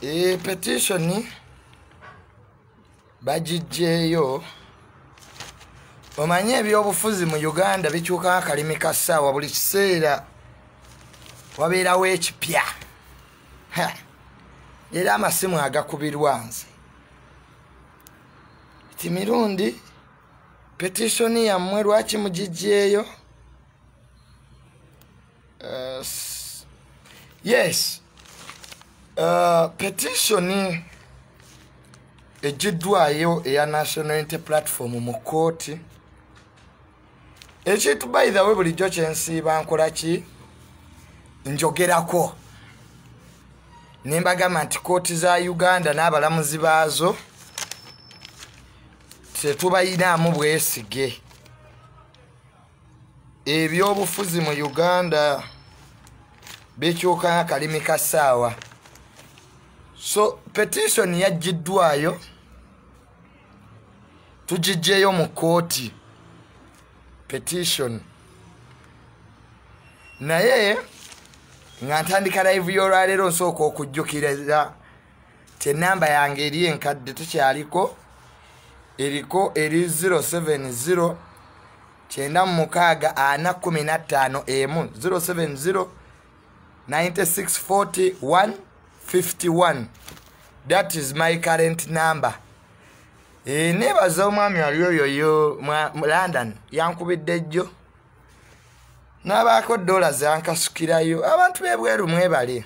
Petition bagijeyo omanye ebyobufuzi mu Uganda bikyuka akalimi kasaawa buli kiseera wabeerawo ekipya era amasimu agakubirwa nze ti mirundi petition yammwe lwaki mugijeyo yes petition ejiddwayo eya National Unity Platform mu kooti ekintu by the way bulijjo kyensiiba nkola ki njogerako nembagamba nti kooti za Uganda n'abalamuzi baazo tetubayinaamu bwesige ebyobufuzi mu Uganda bikyuka akalimi kasaawa so petition yajiddwayo tugijeyo mu kooti petition naye nga ntandika live y'olwaleero nsooka okujjukiriza tenamba yange eri enkadde tekyaliko eriko eri 070 96 070 9640 151. That is my current number. Nebaza omwami aliyo London yankubidde jjo n'abaako dollars yankasukirayo abantu bebweru mwebale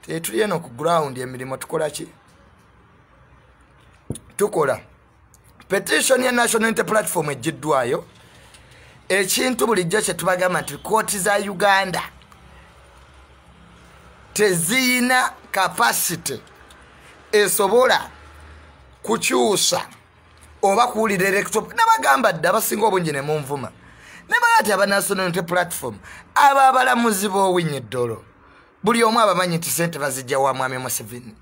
tetuli eno ku ground emirimu tukola ki tukola petition ya National Unity Platform ejiddwayo ekintu bulijjo kye tubagamba nti kooti za Uganda tezina capacity esobola kukyusa oba kuwulira electop nabagamba dda abasinga obungi ne munvuma nebagati aba National Unity Platform aba abalamuzi b'owinyi ddolo buli omu abamanyi nti sente bazijja wa mwami Museveni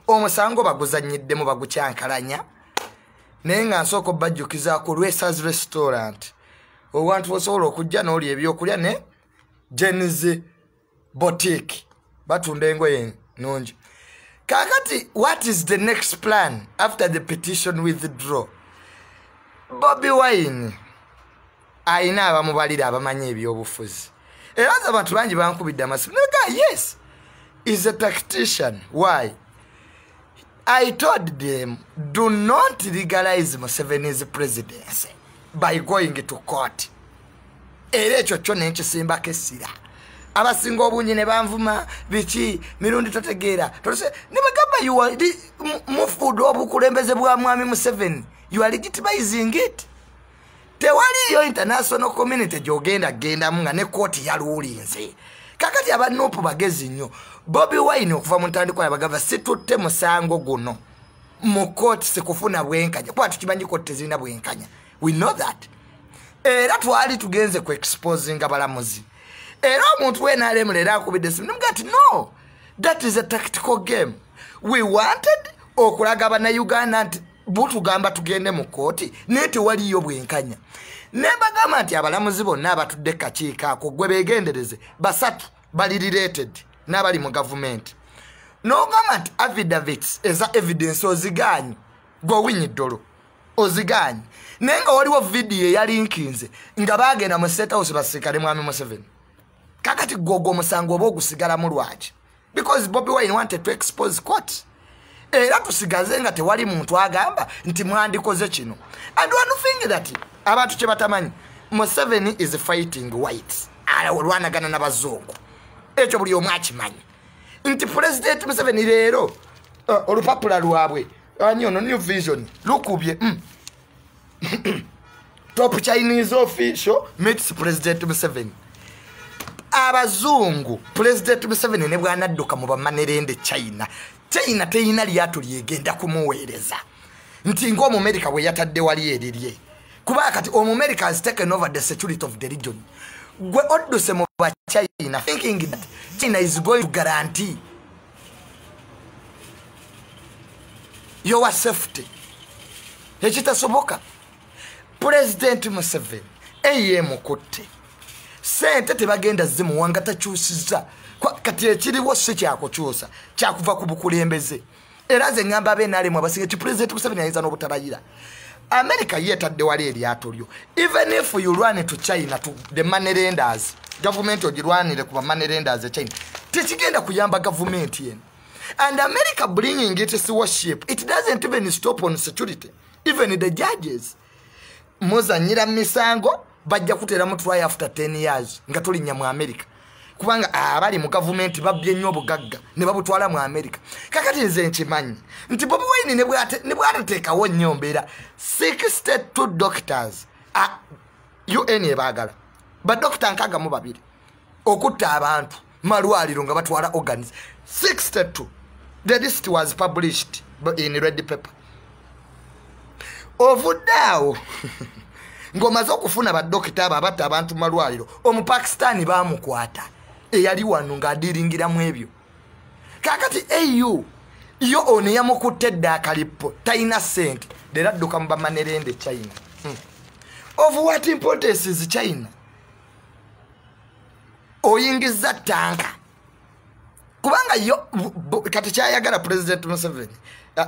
omusango baguzanyiddemu bagukyankalanya naye nga nsooka obbajjukizaako Lwesa's Restaurant owantu osobola okujja n'oli ebyokulya ne Jenny's Boutique batunda engoye nungi kakati what is the next plan after the petition withdraw Bobi Wine aina abamubalira abamanyi ebyobufuzi era abantu bangi bankubidde amasimu yes is a tactician why I told them do not legalize Museveni's presidency by going to court era ekyo kyo nenkisimbako essira abasinga obungi ne banvuma biki mirundi totegeera tolese ne bagamba mufudu obukulembeze bwa mwami Museveni you are legitimizing it tewaliyo international community genda munga ne kooti yaluulinze kakati abanupu bagezi nnyo Bobi Wine okuva mu ntandikwa yabagamba situtte musango guno mu kooti sikufuna bwenkanya kwa tukimanyi kooti tezirina bwenkanya we know that era twali tugenze ku exposing abalamuzi era omuntu wena alemulera akubidde simu nemugati no that is a tactical game we wanted okulaga bana Uganda nti butugamba tugende mu kooti neti waliyo bwenkanya nebagamba nti abalamuzi bonna abatudde kakiiko ako gwe begendereze basatu bali related n'abali mu government n'ogamba nti affidavits eza evidence oziganyi gowinyi ddolo oziganyi naye nga waliwo video eyalinkinze nga bagenda mu State House basirikale mwami Museveni kakati gogo omusango oba ogusigalamu lwaki because Bobi Wine wanted to expose court era tusigaze nga tewali muntu agamba nti mwandikoze kino and one thing that abantu kye batamanyi Museveni is fighting whites alwanagana n'abazungu ekyo buli omu akimanyi nti President Museveni leero olupapula lwabwe ani ono New Vision lukubye top Chinese official meets President Museveni abazungu President Museveni ne bwanadduka mu bamanerende China teyina lyato lyegenda kumuweereza nti ng'Omumerika bwe yatadde wali erirye kuba kati Omumerika has taken over the security of the region gwe odduse mu ba China thinking that China is going to guarantee your safety ekitasoboka President Museveni mukutte sente tebagenda zimuwanga takyusiza kati ekiriwo si kyakukyusa kyakuva ku bukulembeze era ze ngamba abenaalemu abasinga ti President Museveni ayinza n'obutabayira America yetadde wali eryato lyo even if you run to China to the money lenders government ogirwanire ku money lenders China tekigenda kuyamba government yen and America bringing its warship it doesn't even stop on security even the judges muzanyira misango bajja kutera mu try after 10 years nga tulinya mu America kubanga abali mu government babye nnyo bugagga ne babutwala mu America kakati nze nkimanyi nti Bobi Wine ne bw'ateekawo nnyo mbeera 62 doctors UN ebaagala badokita nkaga mu babiri okutta abantu malwaliro nga batwala organs 62 the list was published in red paper ovudaawo ngomaze okufuna badokita abatta abantu malwaliro omupakistani bamukwata eyali wano ng'adiringira mu ebyo kakati AU yo ono yamukutte eddaka lippo talina ssente era adduka mu bamanerende China of what importance is China oyingiza tanka kubanga yo kati kyayagala President Museveni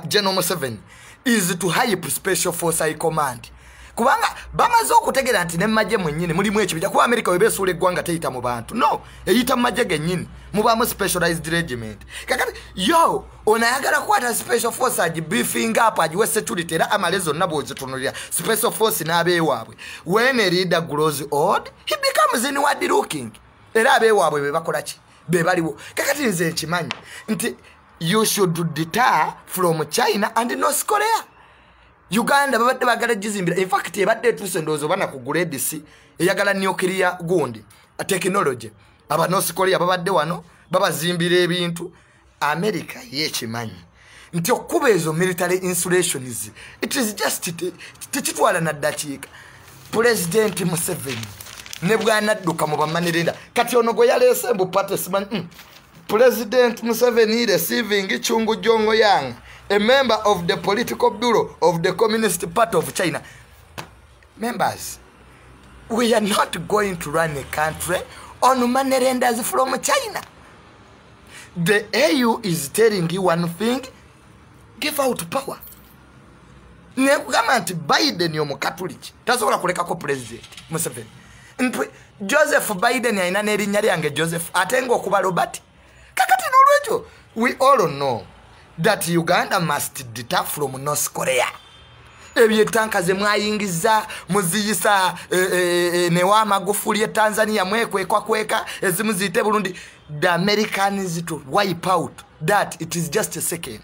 General Museveni is to hype special force high command kubanga bamaze okutegera nti ne majje mwennyini mulimu ekibija ku America webesuula eggwanga teyita mu bantu no eyita mu majje gennyini mubamu specialized regiment kakati yo onayagala kwata special force beefing up agiwe security era amalezo nabo zitunulira special force n'abeewaabwe when a leader grows old he becomes inward looking era abeewaabwe bebakola ki bebaliwo kakati nze nkimanyi nti you should deter from China and North Korea Uganda babadde bagala jizimbira in fact ebadde tuse ndozo bana ku grade C eyagala nuclear gundi a technology aba North Korea babadde wano babazimbira ebintu America yekimanyi nti okuba ezo military installations it is just tikitwala na dakiika President Museveni ne bwanadduka mu bamanirenda kati ono gwe yalese mbu participant President Museveni receiving Chungu Jongo Yang a member of the political bureau of the Communist Party of China. Members, we are not going to run a country on money lenders from China. The AU is telling you one thing, give out power. Government Biden yomu Catholic. Tasobola kulekako President Museveni. Joseph Biden yaina n'erinnya lyange Joseph atenga okuba Robert. Kakati n'olwekyo we all know that Uganda must deter from North Korea. Ebyetanka ze mwayingiza muziyisa ne wa Magufuli Tanzania mwekwekwa kweka ezimu zite Burundi the Americans to wipe out that it is just a second.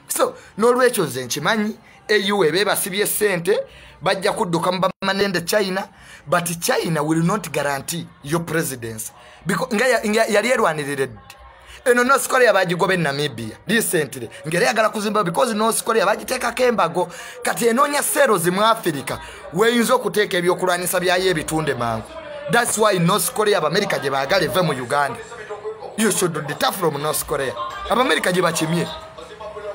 So n'olwekyo nze nkimanyi AU ebeba sibye sente bajja kudduka mu bamanende China but China will not guarantee your presidency because yali erwanirira eno North Korea bajigobe Namibia recently ngere yagala kuzimba because North Korea bajiteka kembago kati enonya sero mu Africa weyinza okuteeka ebyokulwanisa byaye bitunde mangu. That's why North Korea America je bagale ve mu Uganda. You should deter from North Korea. America je bakimye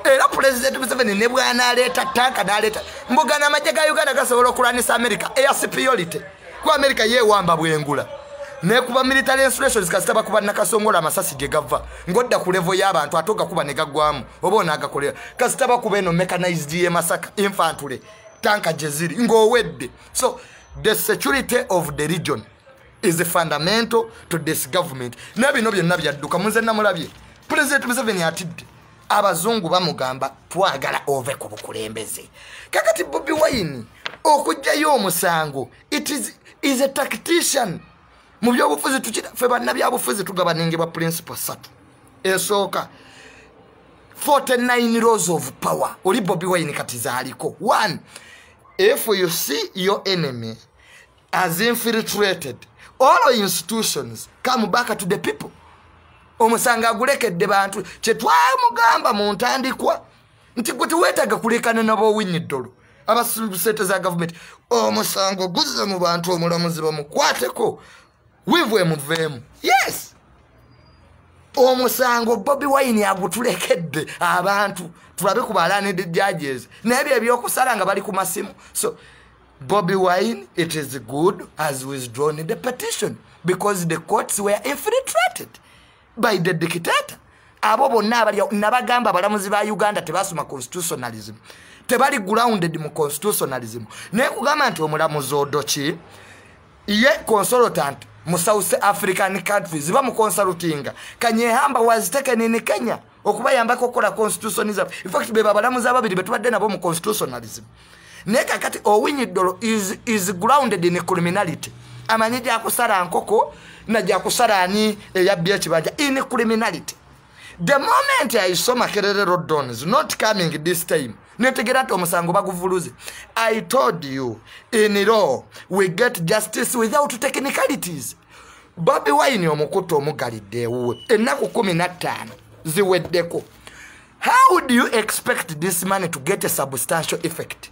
era President Museveni ne bwana aleta tanka daleta mbugana amajega Uganda gasobola okulwanisa America air superiority ku America ye wamba bwengula ne kuba military installations kasitaba kuba nakasongola amasasi ge gava ngodda ku level y'abantu atoka kuba ne gagwamu obona agakolera kasitaba kuba eno mechanized ye Masaka infantry tanka jeziri ngowedde. So the security of the region is fundamental to this government. Nabino byonna byadduka munze namulabye President Museveni atidde abazungu bamugamba twagala ove ku bukulembeze kakati Bobi Wine okujjayo omusango it is a tactician mu byobufuzi tukira fe bannabyabufuzi tugabaningibwa principle 3 esooka 49 laws of power oli Bobi Wine kati zaaliko 1 if you see your enemy has infiltrated all institutions come back to the people. Omusanga agulekedde bantu kye twamugamba mu ntandikwa nti gwe teweetaga kulekana nabo winyiddolo abasente za government omusango guzze mu bantu omulamuzi bamukwateko wivwe muveemu. Yes, omusango Bobi Wine agutulekedde abantu tulabe ku balaned judges n'ebyo ebyokusala nga bali ku masimu. So Bobi Wine, it is good as withdrawn the petition. because the courts were infiltrated by the dictator. Abo bonna nabagamba abalamuzi ba Uganda tebasoma constitutionalism, tebali grounded mu constitutionalism. Ne kugamba nti omulamuzi Odochi ye consultant mu South African countries ba mu consultinga. Kanyehamba was taken in Kenya okubayambako kola constitutionalism. In fact beba abalamuzi ababiri betubadde nabo mu constitutionalism. Neka kati Owinyidolo is grounded in criminality. Amanyi ja kusala nkoko na ja kusala ani eyabbye kibanja in criminality. The moment I saw Makerere Rodon is not coming this time. Netegera to omusango baguvuluze. I told you in law we get justice without technicalities. Bobi Wine omukuto omugalidde wuwe ennaku 15 ziweddeko. How do you expect this money to get a substantial effect?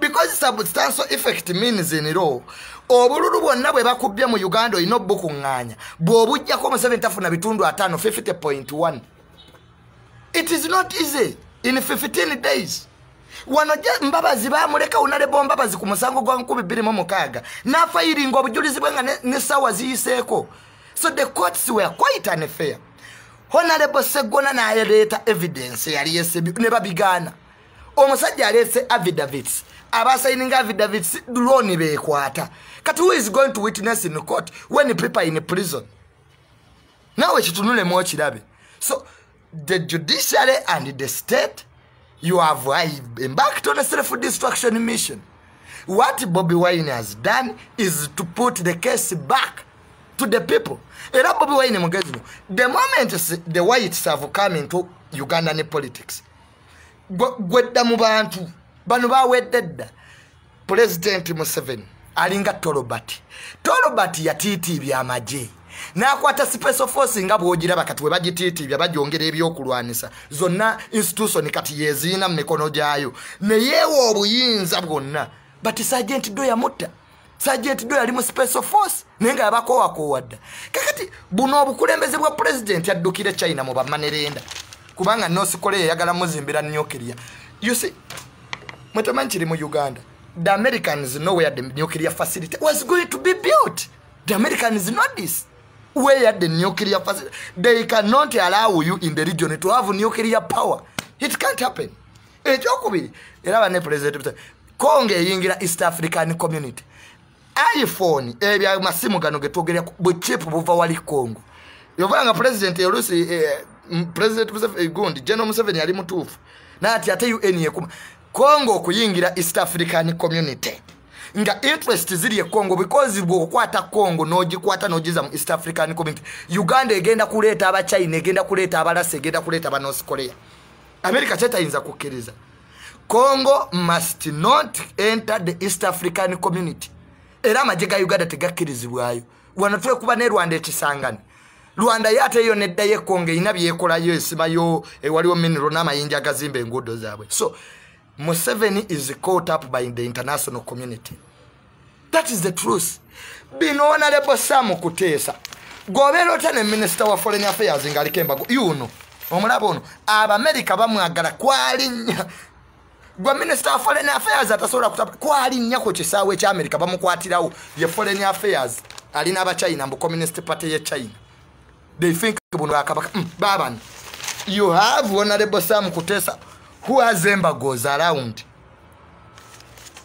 Because substantial effect means in law obululu bwonna bwe bakubye mu Uganda olina obukuŋŋaanya bw'obujjako mu 7 bitundu 5 50.1. It is not easy in 15 days. Wano Mbabazi bamuleka unalebo Mbabazi ku musango gwa 2026 n'afayiringa obujulizi bwe nga ne sawa ziyiseeko. So the courts were quite unfair. Honorable Segona n'aleeta evidence yali yesebi ne babigana. Omusajja alese affidavits. Abasigning affidavits drone bekwata. Kati who is going to witness in court when people in prison? Now ekitunule mu kirabe. So the judiciary and the state, you have embarked on a self-destruction mission. What Bobi Wine has done is to put the case back to the people. Era Bobi Wine mugezi, the moment the whites have come into Ugandan politics, gwedda mu bantu bano baweddedda President Museveni alinga Torobati. Torobati yatiiti byamaje n'akwata special force nga bw'ogiraba kati we bagitiiti bya bagyongera ebyokulwanisa zonna institution kati yeziina mu mikono gyayo ne yeewa obuyinza bwonna. But Sergeant Doya mutta. Sergeant Doya ali mu special force nenga yabakoowakowadda. Kakati buno obukulembeze bwa president yaddukire China mu bamanerenda kubanga North Korea yagala muzimbira nuclear. You see, Mutamanchiri mu Uganda, the Americans know where the nuclear facility was going to be built. The Americans know this. Where the nuclear facility, they cannot allow you in the region to have nuclear power. It can't happen. Ejokubiri era bane president Konge yingira East African community. iPhone ebya masimu gano getwogerya bu chip buva wali Kongo. Yovanga president Yorusi President Museveni Gundi General Museveni ali mutufu. Na ati ate UN yekuma Kongo okuyingira East African community. Nga interest ziri ye Kongo because bwo kwata Kongo nogikwata nogiza mu East African community. Uganda egenda kuleta aba China, egenda kuleta abalase, egenda kuleta aba North Korea. America chetayinza kukkiriza. Congo must not enter the East African community. Era amajega Uganda tegakkirizibwayo. Wano twe kuba ne Rwanda ekisangane. Rwanda yate yo nedda ye Kongo inabi yekolayo esimayo waliwo mineral n'amayinja agazimba enguudo zaabwe. So Museveni is caught up by the international community. That is the truth. Bino Honorable Sam Kuteesa gobero tane Minister wa Foreign Affairs ngali Kembago yuno omulabo ono America bamwagala kwalinnya gwa Minister wa Foreign Affairs atasobola kutaba kwalinnya ko kisaawe kya America bamukwatirawo ye Foreign Affairs alina aba China mbu Communist Party ye China. They think buno akabaka baban. You have Honorable Sam Kuteesa who has embargoes around.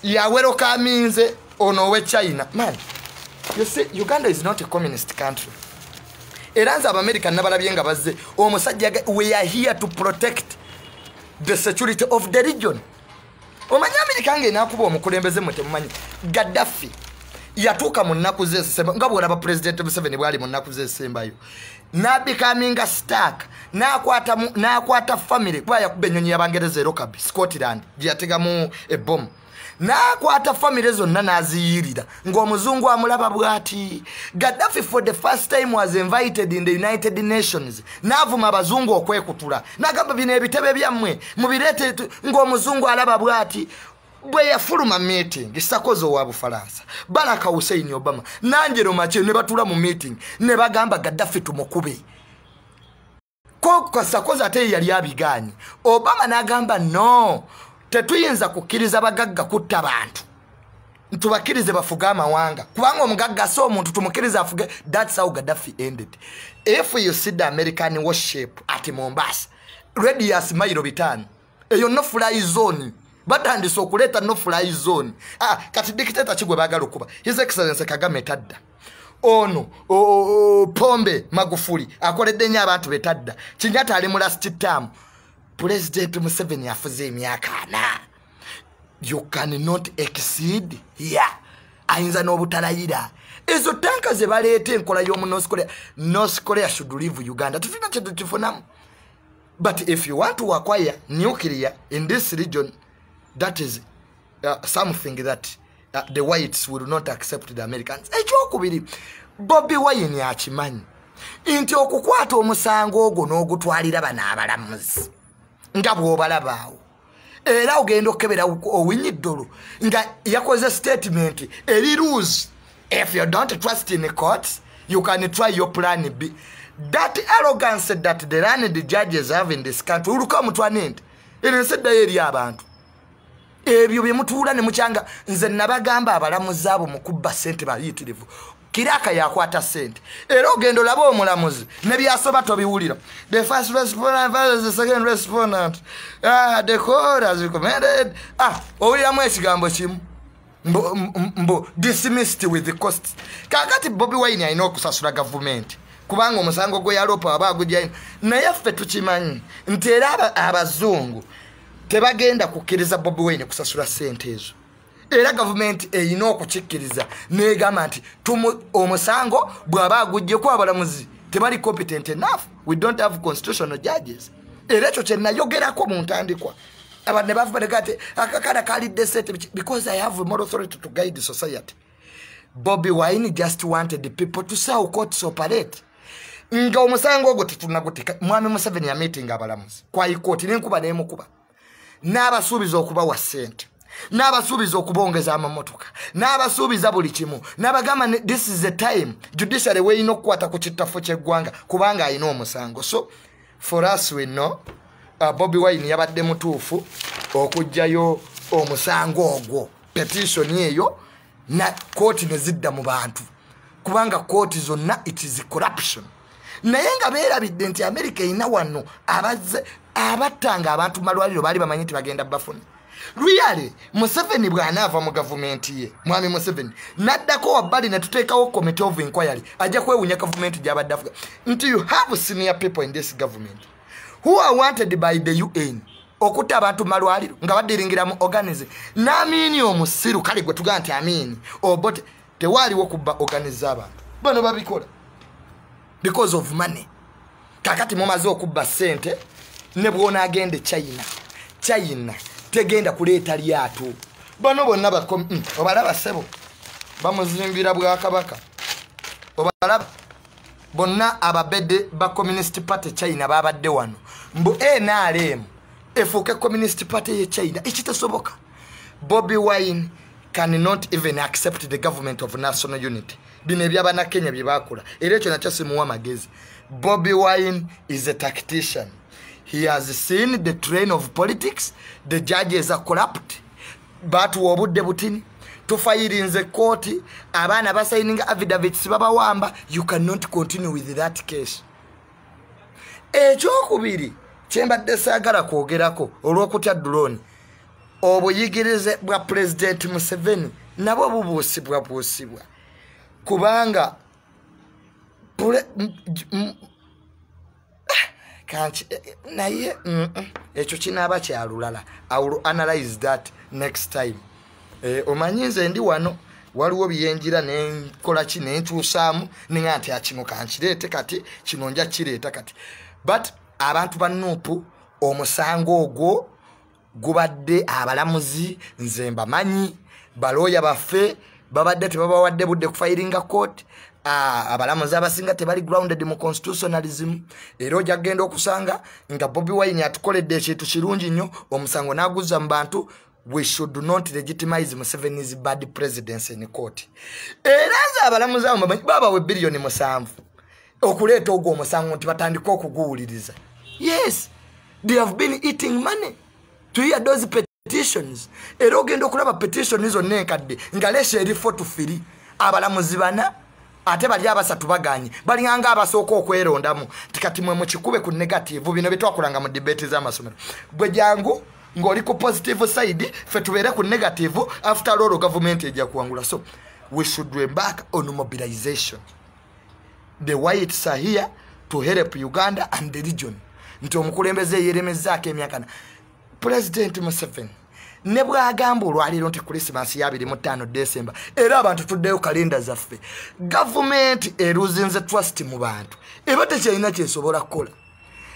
Ya welcoming ono we China. Man, you see, Uganda is not a communist country. Eranza of America nabalabyenga bazze omusajja we are here to protect the security of the region. Omanya America nge nakuba omukulembeze mutemumanyi Gaddafi yatuuka mu nnaku z'esemba nga bw'olaba President Museveni bwali mu nnaku z'esembayo n'abikaminga stuck n'akwata family kuba yakuba ennyonyi y'Abangereza Lockerbie Scotland gye yategamu ebbomu n'akwata family zonna n'aziyirira ng'omuzungu amulaba bw'ati. Gaddafi for the first time was invited in the United Nations n'avuma abazungu okwekutula n'agamba bino ebitebe byammwe mubireete ng'omuzungu alaba bw'ati. Bwe yafuluma meeting Sarkozy wa Bufaransa Barack Hussein Obama n'Angelo Merkel ne batula mu meeting ne bagamba Gaddafi tumukube ko Sarkozy ate yali abiganye. Obama n'agamba no tetuyinza kukkiriza bagagga kutta bantu tubakirize bafuga amawanga kubanga omugagga so omuntu tumukirize afuge. That's how Gaddafi ended. If you see the American warship at Mombasa radius mailo 5 eyo no fly zone batandise okuleta no fly zone kati dictator kigwe bagala okuba His Excellency Kagame tadda ono Pombe Magufuli akoledde nnyo abantu betadda Kenyatta ali mu last term President Museveni afuze emyaka 4 you cannot exceed ayinza n'obutalayira ezo tanka ze baleeta enkola y'omu North Korea should leave Uganda tufina kyetu kifunamu. But if you want to acquire nuclear in this region, that is something that the whites will not accept the Americans. Ekyokubiri Bobi Wine yakimanyi nti okukwata omusango ogwo n'ogutwalira bano abalamuzi nga bw'obalabaawo era ogenda okebera owinyiddolo nga yakoze statement eri rules. If you don't trust in the courts, you can try your plan B. That arrogance that the learned judges have in this country will come to an end. Said the area abantu. Ebyo byemutuula ne mukyanga nze nabagamba abalamuzi abo mukubba ssente bayitirivu. Kiraka yakwata ssente. Era ogendo labo omulamuzi ne byasoba tobiwulira. The first respondent versus the second respondent. The court has recommended. Owuliramu ekigambo kimu. Mbo dismissed with the cost. Kakati Bobi Wine alina okusasula government. Kubanga omusango gwe yalopa abagujja naye ffe tukimanyi nti era abazungu tebagenda kukkiriza Bobi Wine kusasula ssente ezo. Era government eyina okukikkiriza negamba nti omusango bw'aba agujjeko abalamuzi tebali competent enough. We don't have constitutional judges. Era ekyo kye nayogerako mu ntandikwa. Abantu ne bavuga kati akakana kalidde ssente because I have moral authority to guide the society. Bobi Wine just wanted the people to see how courts operate. Nga omusango ogwo tetunagutika mwami Museveni ya meeting abalamuzi kwa ikoti n'enkuba n'emukuba n'abasuubiza okubawa ssente n'abasuubiza okubongeza amamotoka n'abasuubiza buli kimu n'abagamba this is the time judiciary weyina okukwata ku kittafo ky'eggwanga kubanga alina omusango. So for us we know Bobi Wine yabadde mutuufu okujjayo omusango ogwo petition eyo na kooti ne zidda mu bantu kubanga kooti zonna it is corruption. Naye nga beerabidde nti America ina wano abattanga abantu malwaliro baali bamanyi nti bagenda bafuna. Really Museveni bw'anaava mu gavumenti ye mwami Museveni naddako wabbali ne tuteekawo committee of inquiry ajja kwewunya gavumenti gy'abadde afuga nti you have senior people in this government who are wanted by the UN okutta abantu malwaliro nga baddiringira mu organize n'amiini omusiru kale gwe tugaa nti amiini obote tewaaliwo kubba organize abantu bano babikola because of money. Kakati mumaze okubba ssente ne bwona agende China tegenda kuleeta lyato bano bonna obalaba sebo bamuzimbira bwa kabaka obalaba bonna ababedde ba Communist Party China babadde wano mbu NRM efuuke Communist Party ye China ekitasoboka. Bobi Wine cannot even accept the government of national unity. Bino ebyabana Kenya bye bakola era ekyo nakyo simuwa magezi. Bobi Wine is a tactician. He has seen the train of politics. The judges are corrupt. But wobudde butini tufayirinze court abana basigning affidavits babawamba. You cannot continue with that case. Ekyokubiri kyembadde saagala kwogerako olw'okutya drone obuyigirize bwa President Museveni nabo bubuusibwa kubanga naye ekyo kinaaba kyalulala. I will analyze that next time. Omanyi nze ndi wano waliwo byenjira nenkola ki nenkyusaamu ninga nti akino kankireete kati kino nja kireeta kati. But abantu ba Nuupu omusango ogwo gubadde abalamuzi nze mbamanyi balooya baffe babadde tebabawadde budde kufayiringa court. Abalamuzi abasinga tebali grounded mu constitutionalism. Era ojja kgenda okusanga nga Bobi Wine atukoledde ekintu kirungi nnyo omusango n'aguzza mu bantu. We should not legitimize Museveni's bad presidency in court. Era nze abalamuzi abo babawe billion 7 okuleeta ogwo omusango nti batandika okuguwuliriza. Yes, they have been eating money to hear those petitions era ogenda okulaba petitions zonna enkadde nga lesha erifo tufiri abalamuzi bana ate bali abasatu baganye balinganga abasooka okwerondamu tikati mwe mukikube ku negative bino bitwakulanga mu debate z'amasomero bwe jangu ng'oli ku positive side fe tubeere ku negative after all government ejja kuwangula. So we should embark on mobilization. The whites are here to help Uganda and the region. Nti omukulembeze yeremezzaako emyaka President Museveni ne bwagamba olwaliro nti Christmas ya 25 December era abantu tuddeyo kalenda zaffe government eruzinze trust mu bantu eba tekyalina kyesobola kukola.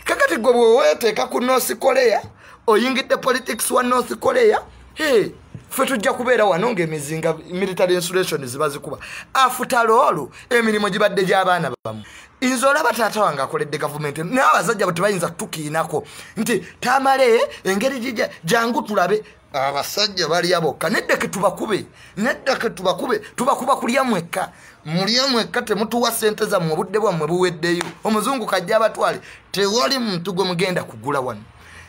Kakati gwe bweweteeka ku North Korea oyingidde politics wa North Korea ffe tujja kubeera wano ng'emizinga military installation ziba zikuba after all emirimu gibadde gy'abaana bamu. Nze olaba taata wange akoledde gavumenti n'abasajja bwe tebayinza tukiinako nti tamale engeri gijja jangu tulabe abasajja bali abokka nedda ke tubakube tubakuba kulya mwekka mulya mwekka temutuwa ssente zammwe obudde bwammwe buweddeyo omuzungu kajja abatwale tewali muntu gwe mugenda kugula wano.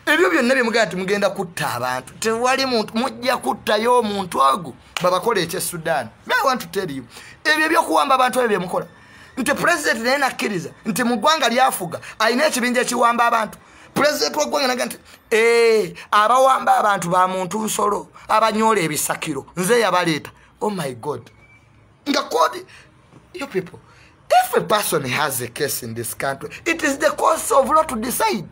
Ebyo byonna bye mugenda mugenda kutta abantu tewali muntu mujja kuttayo omuntu ago babakola ekye Sudan. I want to tell you ebyo byokuwamba abantu ebyo mukola nti president naye nakkiriza nti mu ggwanga lyafuga alina ekibinja ekiwamba abantu. President w'eggwanga naga nti abawamba abantu ba muntu nsolo abanyoola ebisakiro nze yabaleeta. Oh my God. Nga kodi you people, if a person has a case in this country, it is the course of law to decide.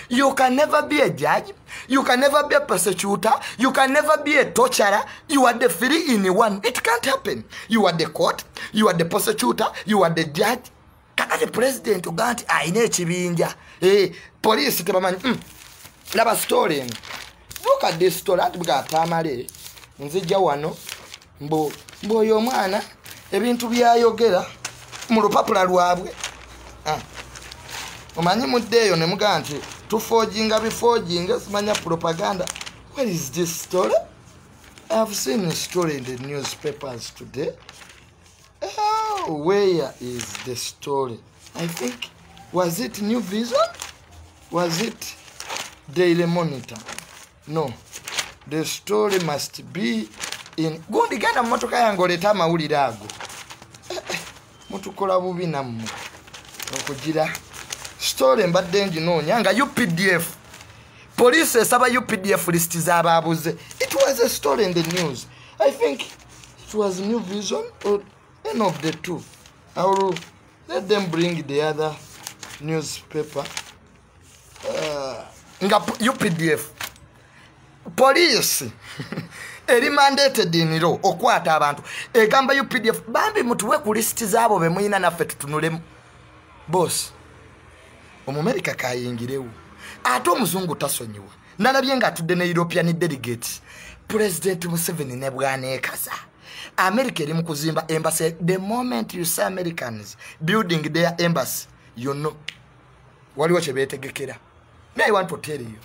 You can never be a judge. You can never be a prosecutor. You can never be a torturer. You are the three in one. It can't happen. You are the court. You are the prosecutor. You are the judge. Kakati president uganti aine ekibinja. Police tebamanyi. Laba story. Look at this story. Ati buga tamale. Nzija wano. Mbo oyo mwana ebintu byayogera mu lupapula lwabwe. Omanyi muddeeyo ne mugaa nti tuforginga biforginga simanya propaganda. Where is this story? I have seen a story in the newspapers today. Oh, where is the story? I think, was it New Vision? Was it Daily Monitor? No. The story must be in... Gundi genda mmotoka yange oleeta amawulire ago. Mutukola bubi nammwe okugira story mbadde nginoonya nga UPDF police esaba UPDF list z'abaabuze. It was a story in the news. I think it was New Vision or any of the two. I will let them bring the other newspaper. Nga UPDF police eri mandated in law okwata abantu egamba UPDF bambi mutuwe ku list z'abo be muyina naffe tutunulemu. Boss Omumerika kayingirewo ate omuzungu tasonyiwa nalabye nga atudde ne European delegates. President Museveni ne bwaneekaza America eri mu kuzimba embassy. The moment you see Americans building their embassy, you know waliwo kye beetegekera. I want to tell you,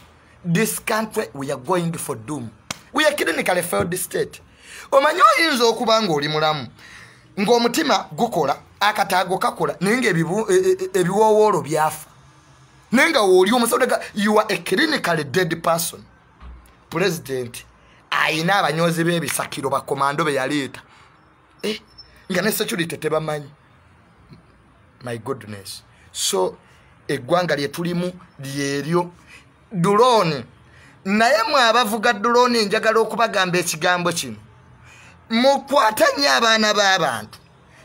this country we are going for doom. We are clinically failed state. Omanyi oyinza okuba nga oli mulamu ng'omutima gukola akataago kakola naye nga ebiwoowoolo byafa nenga woli omusaudega. You are a clinically dead person. President ayina abanyozi b'ebisakiro bakomando be yaleeta nga ne security tebamanyi. My goodness. So eggwanga lye tulimu lyeryo drone. Naye mwe abavuga drone njagala okubagamba ekigambo kino mukwatanya abaana b'abantu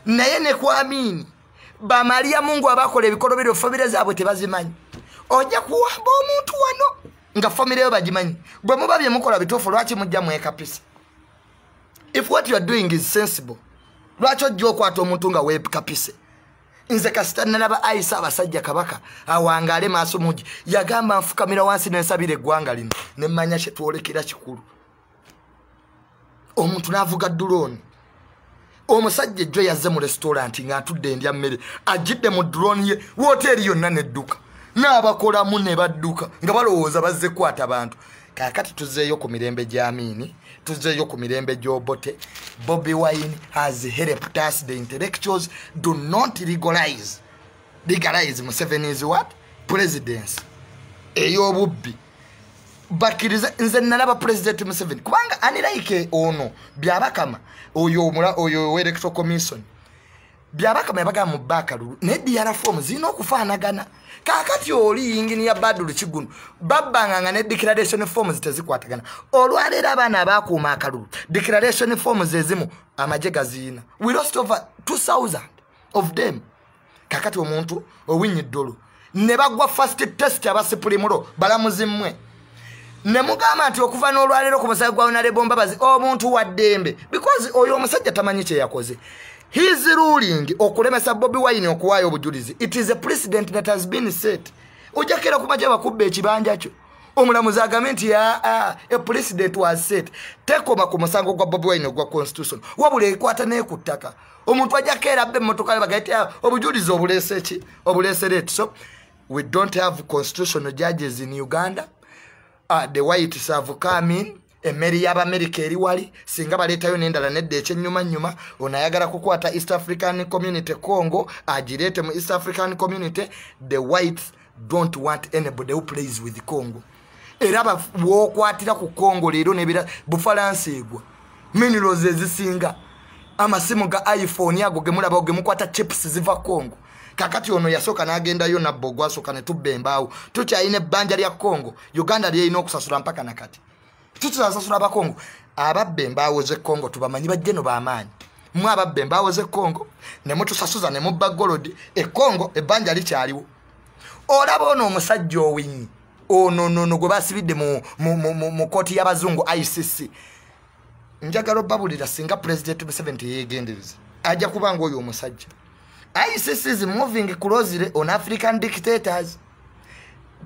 naye ne kwamini bamalia Mungu abakola ebikolo biro famire zaabwe tebazimanyi. Ojja kuwamba omuntu wano nga famire yo bagimanyi. Bwe muba bye mukola bituufu lwaki mujja mwekapisa? If what you are doing is sensible, lwaki ojja okwata omuntu nga weekapise? Nze kasita nalaba Aisa abasajja kabaka awangaale maaso mugi yagamba nfukamira wansi n'ensabira eggwanga lino ne mmanya kye twolekera kikulu. Omuntu n'avuga drone. Omusajja ejjo yazze mu restaurant nga atudde endya mmere ajjidde mu drone ye woteeri yonna n'edduka n'abakolamu ne badduka nga balowooza bazze kwata abantu. Kakati tuzzeeyo ku mirembe gy'Amini, tuzzeeyo ku mirembe gy'Obote. Bobi Wine has helped us. The intellectuals do not legalize. Legalize Museveni's what? Presidency. Ey'obubbi. bakiriza nze nalaba president Museveni kubanga anirayike ono byabakama oyo electoral commission byabakama yabaga mu bakalulu ne DR form zino okufaanagana kakati oli yingini ya Badru Kigunu babanganga ne declaration forms tezikwatagana olwalera abana abakuuma akalulu declaration forms ezimu amaje gazina we lost over 2000 of them kakati omuntu owinyi ddolo ne bagwa first test abasipulimulo balamuzimwe ne mugamba nti okuva n'olwalero ku musayi gwa Honorable Mbabazi omuntu wa ddembe because oyo omusajja tamanyi kye yakoze. His ruling okulemesa Bobi Wine okuwaayo obujulizi. It is a precedent that has been set. Ojakera kumaje bakubba ekibanja kyo. Omulamuzi agamenti a precedent was set. Tekoma ku musango gwa Bobi Wine gwa constitution. Wabule ekwata ne kuttaka. Omuntu ajakera abbe motoka bagaiti obujulizi obulese ki? Obulese rate. So we don't have constitutional judges in Uganda. The whites have come in. Emeri yaba America eri wali singa baletayo nendala nedde ekyennyuma onayagala kukwata East African Community Congo agirete mu East African Community. The whites don't want anybody who plays with Congo. Era wokwatira ku Congo leero nebira Bufalansa egwa minerals ezisinga amasimu ga iPhone yago gemulaba ogemukwata chips ziva Congo. Kakati ono yasoka nagenda yo nabbo gwasoka ne tubembawo tukyayine banja lya Congo. Uganda lyeyina okusasula mpaka nakati tutuzasasula abakongo ababbe embaawo ze Congo tubamanyi bajjeno b'amaanyi mwe ababbe embaawo ze Congo ne mutusasuza ne mubba golodi Congo ebbanja likyaliwo. Olaba ono omusajja owinyi ono gwe basibidde mu kooti y'abazungu ICC njagala obbabulira singa President Museveni yeegendereza ajja kubanga oyo omusajja. ICC is moving closely on African dictators.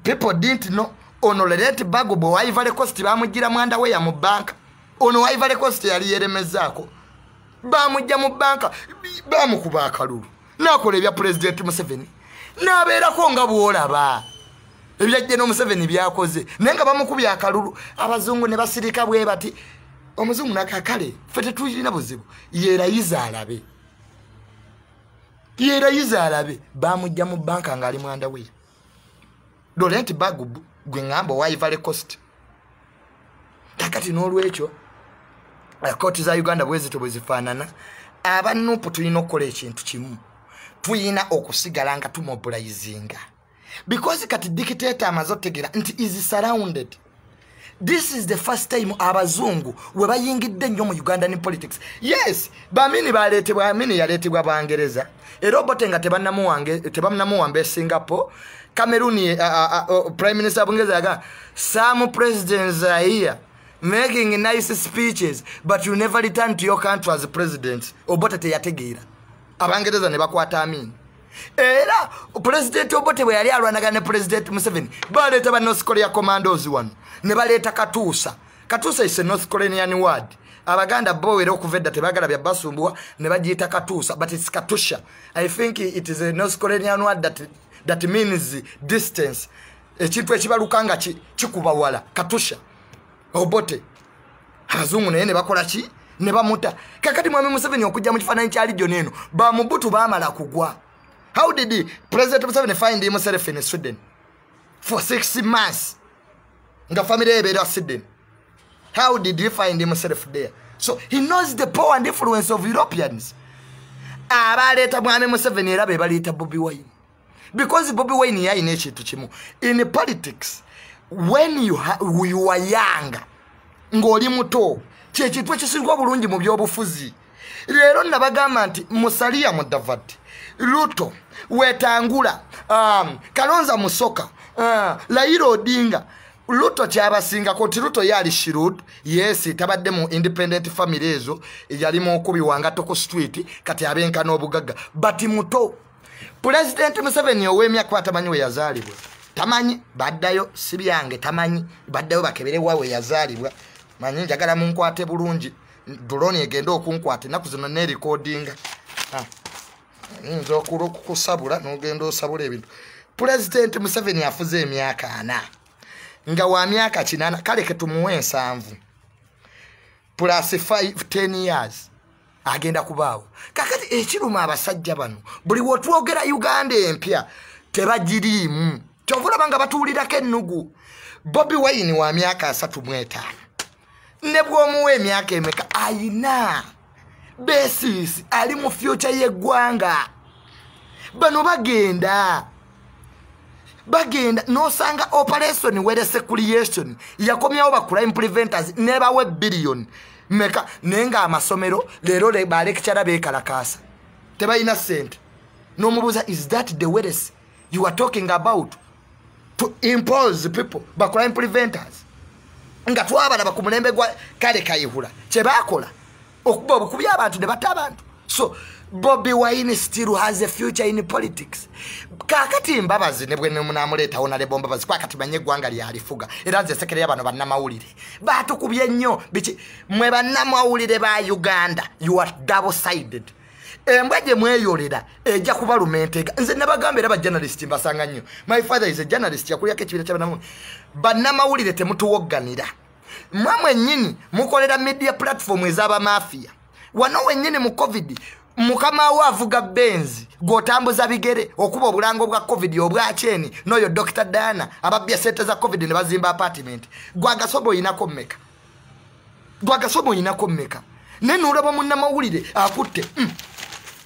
People didn't know. Ono Laurent Gbagbo wa Ivory Coast bamugira mwanda we ya mu banka. Ono wa Ivory Coast yali yeremezako. Bamujja mu banka bamukuba akalulu. Nakola ebya President Museveni. Nabeerako nga bwolaba. Ebyajje no Museveni byakoze. Nenga bamukubya akalulu. Abazungu ne basirika bwe bati. Omuzungu nakakale. Fete tujina buzibu. Yerayiza alabe. Yerayiza alabe. Bamujja mu banka ngali mwanda we. Laurent Gbagbo gwengamba wa Ivory Coast. Kakati n'olwekyo kooti za Uganda bwezito bwezifaanana abanupu tulina okukola ekintu kimu tuyina okusigala nga tumobilizinga because kati dictator amaze otegera nti is surrounded. This is the first time abazungu we bayingidde nnyo mu Ugandan politics. Yes, bamini baleetebwa amini yaleetebwa Bangereza erobote nga tebannamuwambe Singapore. Cameroon Prime Minister Bungereza yaga some presidents are here making nice speeches but you never return to your country as president. Obote teyategeera Abangereza ne bakwata amini. Era President Obote bwe yali alwanaga ne President Museveni baleeta ba North Korea commandos wano ne baleeta Katuusa. Katuusa is a North Korean word. Abaganda bowera okuvedda tebagala bya basumbuwa ne bagiyita Katuusa but it's Katusha. I think it is a North Korean word that means distance. Ekintu ekibalukanga kikuba wala Katusha. Obote abazungu naye ne bakola ki ne bamuta. Kakati mwami Museveni okujja mu kifaananyi kyali jjo neno bamubutu baamala kugwa. How did President Museveni find himself in Sweden for 6 months? Nga family ebeera Sweden. How did he find himself there? So he knows the power and influence of Europeans. Abaleeta mwami Museveni era be baleeta Bobi Wine. Because Bobi Wine yayina ekintu kimu. In politics, when you are young, ng'oli muto, kyekintu ekisinga obulungi mu byobufuzi. Leero nabagamba nti Musalia Mudavadi, Ruto, Wetangula, Kalonzo Musyoka, Raila Odinga, Ruto kyabasinga koti Ruto yali Shirud, yes, tabadde mu independent family ezo, yali mu kubiwanga toko street, kati abenka n'obugagga, but muto. President Museveni ow'emyaka atamanyi we yazaalibwa. Tamanyi baddayo sibyange tamanyi baddayo bakebere wawe yazaalibwa. Manyi njagala munkwate bulungi. Drone egenda okunkwata naku zino ne recordinga. Nzo okukusabula n'ogenda osabula ebintu. President Museveni afuze emyaka 4. Nga wa myaka 8 kale ke tumuwe 7. Plus 10 years. Agenda kubaawo. Kakati ekiruma abasajja bano buli wotwogera Uganda empya tebagiriimu kyovula banga batuulirako ennugu. Bobi Wine wa myaka 35 ne bw'omuwa emyaka emeka ayina basis ali mu future y'eggwanga. Bano bagenda nosanga operation where securiation yakomyawo ba crime preventers ne bawe billion meka nenga amasomero lero le ba lecturer bekalakasa tebayina sente. No mubuza, is that the ways you are talking about to impose people ba crime preventers? Nga twabana bakumulembe gwa kale kayihula kyebakola okuba okubya abantu ne batabantu. So Bobi Wine still has a future in politics. Kakati mbabazi ne bwene munamuleta ona le bomba bazi kwakati banye gwanga lyalifuga era nze sekere y'abano bannamawulire batukubye nnyo biki mwe bannamawulire ba Uganda. You are double sided. Embwaje mweyolera ejja kubalumentega. Nze nabagambira ba journalist mbasanga nnyo. My father is a journalist yakulya kechibira ky'abanamu bannamawulire temutuwogganira. Mwamwe nnyini mukolera media platform ezaba mafia. Wano wennyini mu COVID mukama wa avuga benzi gotambuza bigere okuba obulango bwa COVID obwa cheni noyo Dr. Dana ababya sente za COVID ne bazimba apartment. Gwagasobo inako mmeka. Gwagasobo inako mmeka. Neno olaba munnamawulire akutte.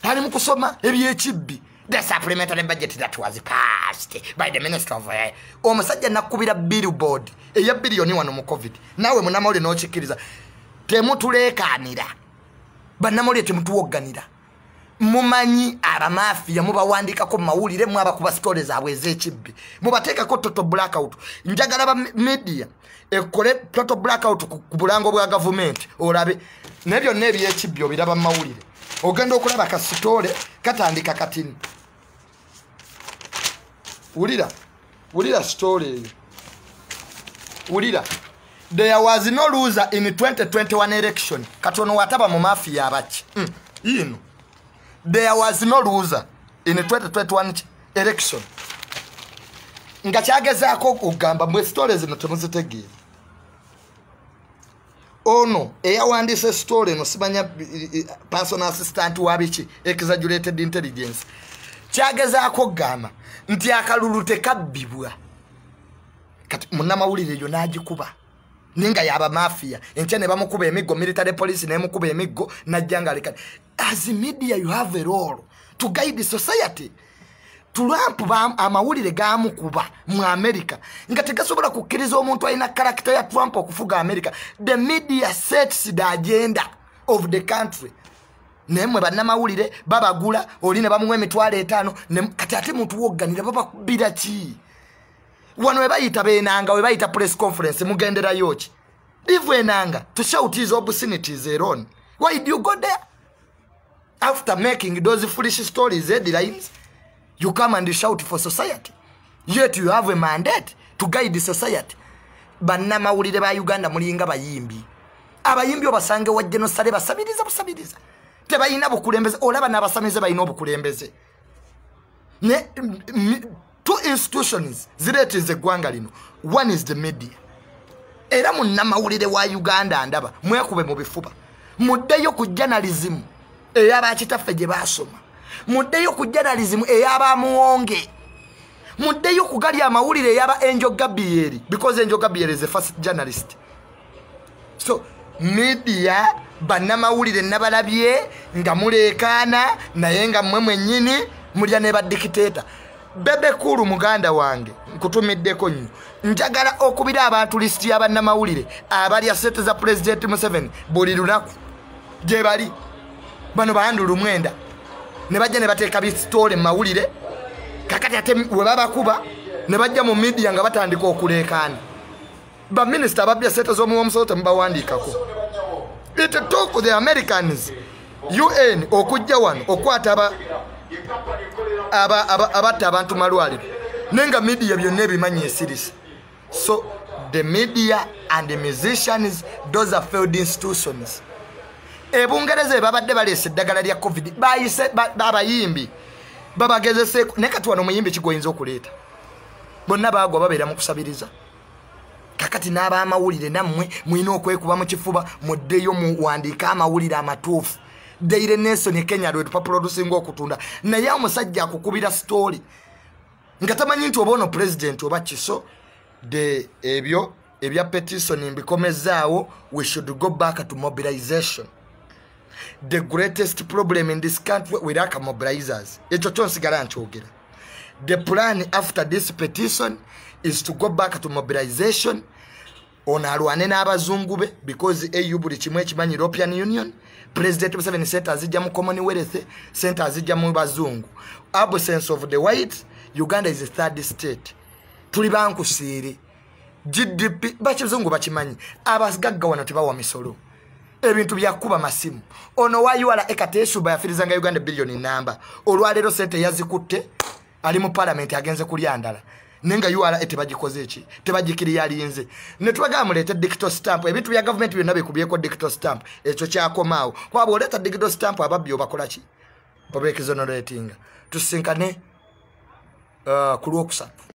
Hali mukusoma ebyekibbi. The supplementary budget that was passed by the Minister of omusajja nakubira billboard eya billion wano mu COVID. Nawe munnamawulire n'okikiriza temutulekanira. Bannamawulire temutuwogganira. Mumanyi abamafia mubawandika ko mawulire mwaba kuba stories abwe ez'ekibbi. Mubateeka ko total blackout. Njagala ba media ekole total blackout ku bulango bwa government olabe nebyo nebyekibbi obiraba mawulire. Ogenda okulaba ka story katandika katini. Ulira story. Ulira. There was no loser in 2021 election. Katono wataba mu mafia abachi. Yino. There was no loser in 2021 election. Ngakyagezako okugamba mwe stories zino temuzitegera. Ono eyawandise story no sibanya personal assistant wabiki exaggerated intelligence. Kyagezako okugamba nti akalulu tekabbibwa. Kati munnamawulire yo n'agikuba. Ninga yaba mafia enchene bamukuba emigo military police ne mukuba emigo najjanga leka. As media you have a role to guide the society. Trump amawulire gamukuba mu America nga tegasobola kukkiriza omuntu alina character ya Trump okufuga America. The media sets the agenda of the country. Nemwe bannamawulire babagula oline bamuwe emitwalo 5 kati ate muntu wogganira babakubira ki? Wano webayita benanga webayita press conference mugendera yoki. Leave enanga to shout his obscenities alone. Why do you go there? After making those foolish stories, headlines, you come and shout for society. Yet you have a mandate to guide the society. Bannamawulire ba Uganda mulinga bayimbi. Abayimbi obasange wa genocide basabiriza busabiriza. Tebayina bukulembeze olaba n'abasamize bayina obukulembeze. Ne two institutions zireetiza eggwanga lino. One is the media. Era munnamawulire wa Uganda ndaba mwekube mu bifuba. Muddeyo ku journalism eyaba kitaffe gye basoma. Muddeyo ku journalism eyaba muwonge. Muddeyo ku gali amawulire eyaba Angel Gabriel, because Angel Gabriel is the first journalist. So media bannamawulire nabalabye nga mulekana naye nga mmwe mwennyini mulya ne ba dictator. Bebe kuru muganda wange nkutumiddeko nnyo. Njagala okubira abantu listi y'abannamawulire abali asete za President Museveni buli lunaku gye bali bano bahandulu mwenda ne bajja ne bateeka bitole mawulire kakati ate we babakuba ne bajja mu media nga batandika okuleekaana. Ba minister babya sete z'omuwomusote mubawandikako. It took the Americans UN okujja wano okwata abatta abantu malwaliro nenga media byonna ebimanyi esirisi. So the media and the musicians, those are failed institutions. Ebungereza babadde balese eddagala lya COVID bayise abayimbi babagezese nekati wano muyimbi kigoyinza okuleeta bonna bagwa babeera mu kusabiriza. Kakati n'abamawulire nammwe mulina okwekuba mu kifuba muddeyo muwandiika amawulire amatuufu. Daily Nation Kenya lwe tupapula olusinga okutunda naye omusajja akukubira story nga tamanyi nti oba ono president oba kiso de ebya petition mbikomezaawo. We should go back to mobilization. The greatest problem in this country we lack mobilizers. Ekyo kyonsigala nkyogera. The plan after this petition is to go back to mobilization. Ono alwane n'abazungu be because EU buli kimu ekimanyi European Union. President Museveni sente azijja mu Commonwealth, sente azijja mu bazungu. Absence of the whites, Uganda is a third state. Tuli bankusiire. GDP bakizungu bakimanyi. Abagagga wano tebawa misolo. Ebintu byakuba masimu. Ono wayuwala ekatesu bayafirizanga Uganda billion namba. Olwalero sente yazikutte ali mu parliament agenze kulyandala. Nenga yuwala etebagikoze eki. Tebagikiri yalinze. Ne tubaga mulete digital stamp. Ebintu bya government byonna bikubyeko digital stamp. Ekyo kyakomaawo. Kwaba oleta digital stamp ababbi obakola ki? Public exonerating. Tusinkane ku Lwokusatu.